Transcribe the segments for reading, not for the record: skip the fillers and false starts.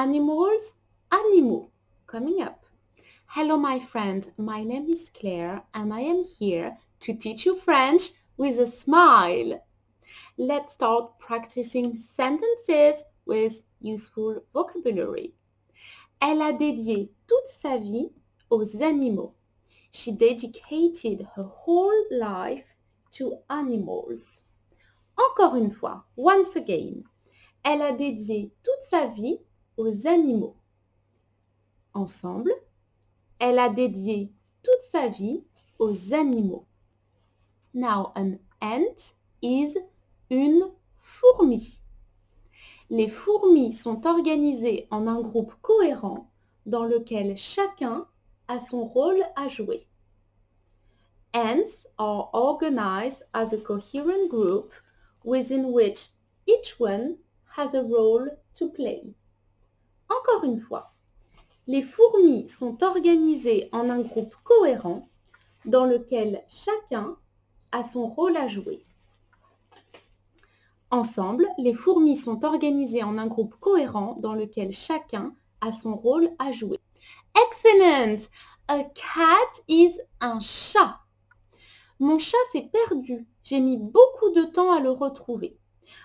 Animals, animaux. Coming up. Hello, my friend. My name is Claire, and I am here to teach you French with a smile. Let's start practicing sentences with useful vocabulary. Elle a dédié toute sa vie aux animaux. She dedicated her whole life to animals. Encore une fois, once again. Elle a dédié toute sa vie aux animaux. Ensemble, elle a dédié toute sa vie aux animaux. Now, an ant is une fourmi. Les fourmis sont organisées en un groupe cohérent dans lequel chacun a son rôle à jouer. Ants are organized as a coherent group within which each one has a role to play. Encore une fois, les fourmis sont organisées en un groupe cohérent dans lequel chacun a son rôle à jouer. Ensemble, les fourmis sont organisées en un groupe cohérent dans lequel chacun a son rôle à jouer. Excellent! A cat is un chat. Mon chat s'est perdu. J'ai mis beaucoup de temps à le retrouver.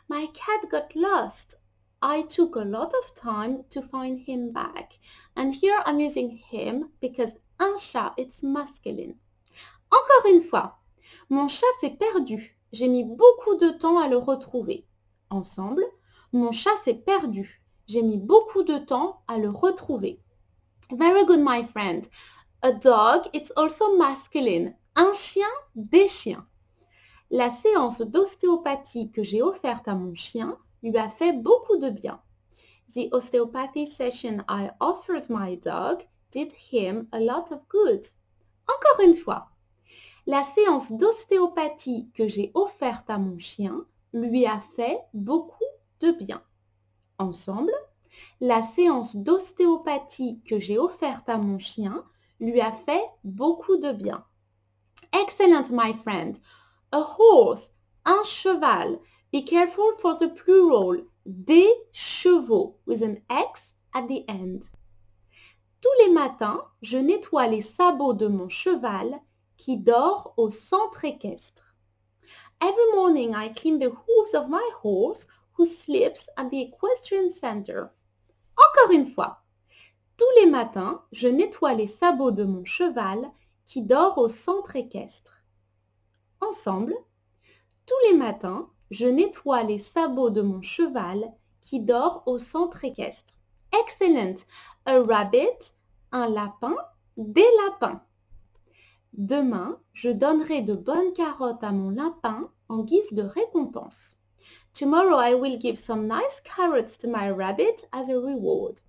My cat got lost. I took a lot of time to find him back. And here I'm using him because un chat, it's masculine. Encore une fois. Mon chat s'est perdu. J'ai mis beaucoup de temps à le retrouver. Ensemble, mon chat s'est perdu. J'ai mis beaucoup de temps à le retrouver. Very good, my friend. A dog, it's also masculine. Un chien, des chiens. La séance d'ostéopathie que j'ai offerte à mon chien lui a fait beaucoup de bien. The osteopathy session I offered my dog did him a lot of good. Encore une fois. La séance d'ostéopathie que j'ai offerte à mon chien lui a fait beaucoup de bien. Ensemble, la séance d'ostéopathie que j'ai offerte à mon chien lui a fait beaucoup de bien. Excellent, my friend. A horse, un cheval. Be careful for the plural. Des chevaux, with an X at the end. Tous les matins, je nettoie les sabots de mon cheval qui dort au centre équestre. Every morning, I clean the hooves of my horse who sleeps at the equestrian center. Encore une fois. Tous les matins, je nettoie les sabots de mon cheval qui dort au centre équestre. Ensemble, tous les matins, je nettoie les sabots de mon cheval qui dort au centre équestre. Excellent! A rabbit, un lapin, des lapins. Demain, je donnerai de bonnes carottes à mon lapin en guise de récompense. Tomorrow I will give some nice carrots to my rabbit as a reward.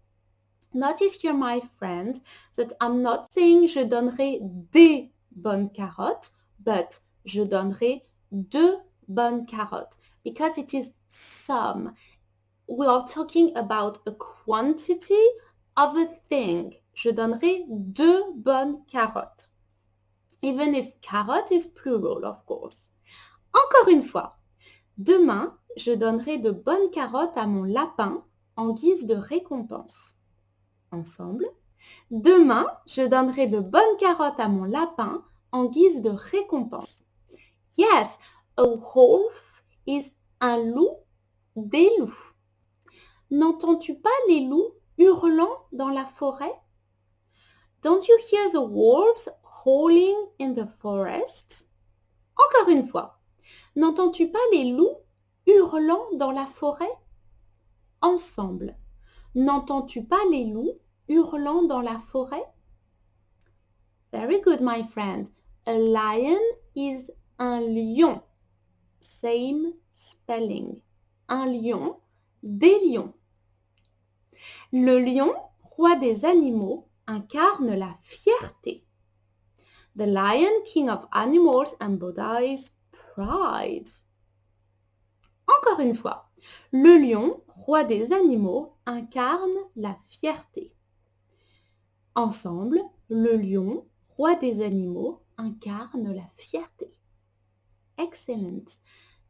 Notice here, my friend, that I'm not saying je donnerai des bonnes carottes, but je donnerai de bonnes carottes because it is some. We are talking about a quantity of a thing. Je donnerai de bonnes carottes. Even if carrot is plural, of course. Encore une fois. Demain, je donnerai de bonnes carottes à mon lapin en guise de récompense. Ensemble. Demain, je donnerai de bonnes carottes à mon lapin en guise de récompense. Yes, a wolf is un loup, des loups. N'entends-tu pas les loups hurlant dans la forêt? Don't you hear the wolves howling in the forest? Encore une fois. N'entends-tu pas les loups hurlant dans la forêt? Ensemble. N'entends-tu pas les loups hurlant dans la forêt? Very good, my friend. A lion is un lion. Same spelling. Un lion, des lions. Le lion, roi des animaux, incarne la fierté. The lion, king of animals, embodies pride. Encore une fois. Le lion, roi des animaux, incarne la fierté. Ensemble, le lion, roi des animaux, incarne la fierté. Excellent.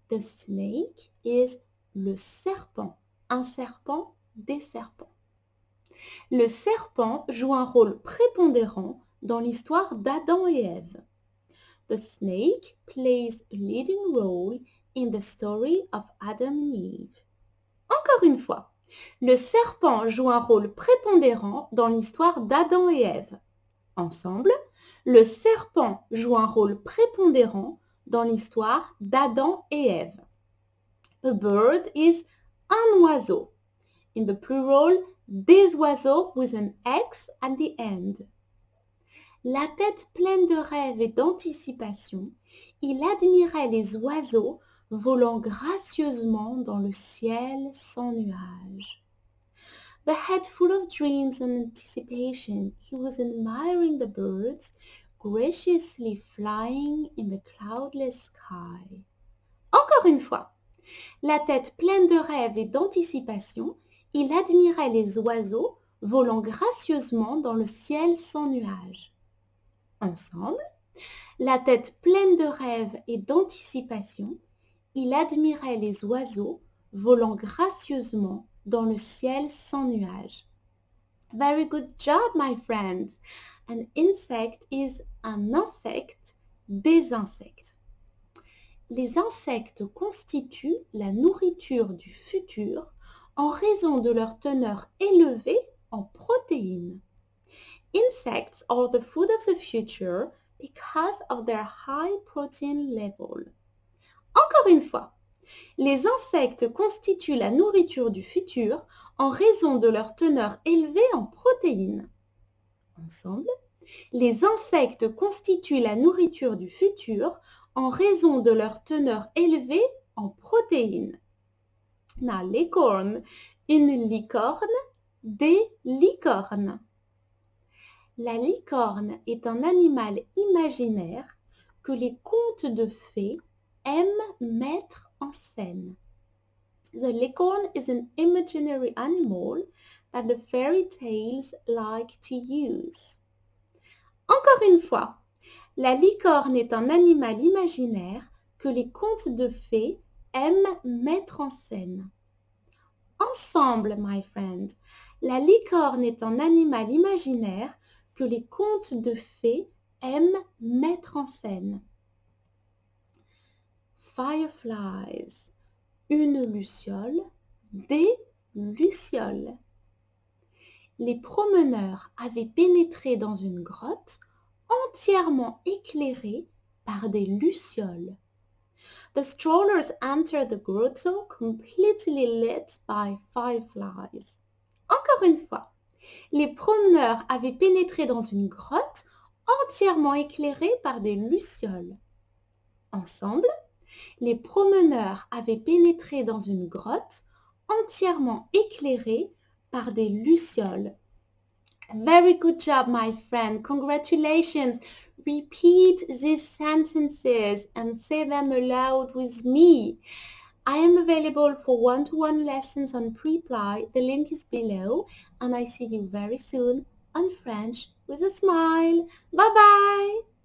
The snake is le serpent. Un serpent, des serpents. Le serpent joue un rôle prépondérant dans l'histoire d'Adam et Ève. The snake plays a leading role in the story of Adam and Eve. Encore une fois, le serpent joue un rôle prépondérant dans l'histoire d'Adam et Ève. Ensemble, le serpent joue un rôle prépondérant dans l'histoire d'Adam et Ève. A bird is un oiseau. In the plural, des oiseaux with an X at the end. La tête pleine de rêves et d'anticipation, il admirait les oiseaux volant gracieusement dans le ciel sans nuages. The head full of dreams and anticipation, he was admiring the birds graciously flying in the cloudless sky. Encore une fois, la tête pleine de rêves et d'anticipation, il admirait les oiseaux volant gracieusement dans le ciel sans nuages. Ensemble, la tête pleine de rêves et d'anticipation, il admirait les oiseaux volant gracieusement dans le ciel sans nuages. Very good job, my friends. An insect is un insecte, des insectes. Les insectes constituent la nourriture du futur en raison de leur teneur élevée en protéines. Insects are the food of the future because of their high protein level. Encore une fois, les insectes constituent la nourriture du futur en raison de leur teneur élevée en protéines. Ensemble, les insectes constituent la nourriture du futur en raison de leur teneur élevée en protéines. Now, licorne, une licorne, des licornes. La licorne est un animal imaginaire que les contes de fées aiment mettre en scène. The licorne is an imaginary animal that the fairy tales like to use. Encore une fois, la licorne est un animal imaginaire que les contes de fées aiment mettre en scène. Ensemble, my friend, la licorne est un animal imaginaire que les contes de fées aiment mettre en scène. Fireflies, une luciole, des lucioles. Les promeneurs avaient pénétré dans une grotte entièrement éclairée par des lucioles. The strollers entered the grotto completely lit by fireflies. Encore une fois, les promeneurs avaient pénétré dans une grotte entièrement éclairée par des lucioles. Ensemble, les promeneurs avaient pénétré dans une grotte entièrement éclairée par des lucioles. Very good job, my friend. Congratulations. Repeat these sentences and say them aloud with me. I am available for one-to-one lessons on Preply. The link is below, and I see you very soon on French with a smile. Bye-bye!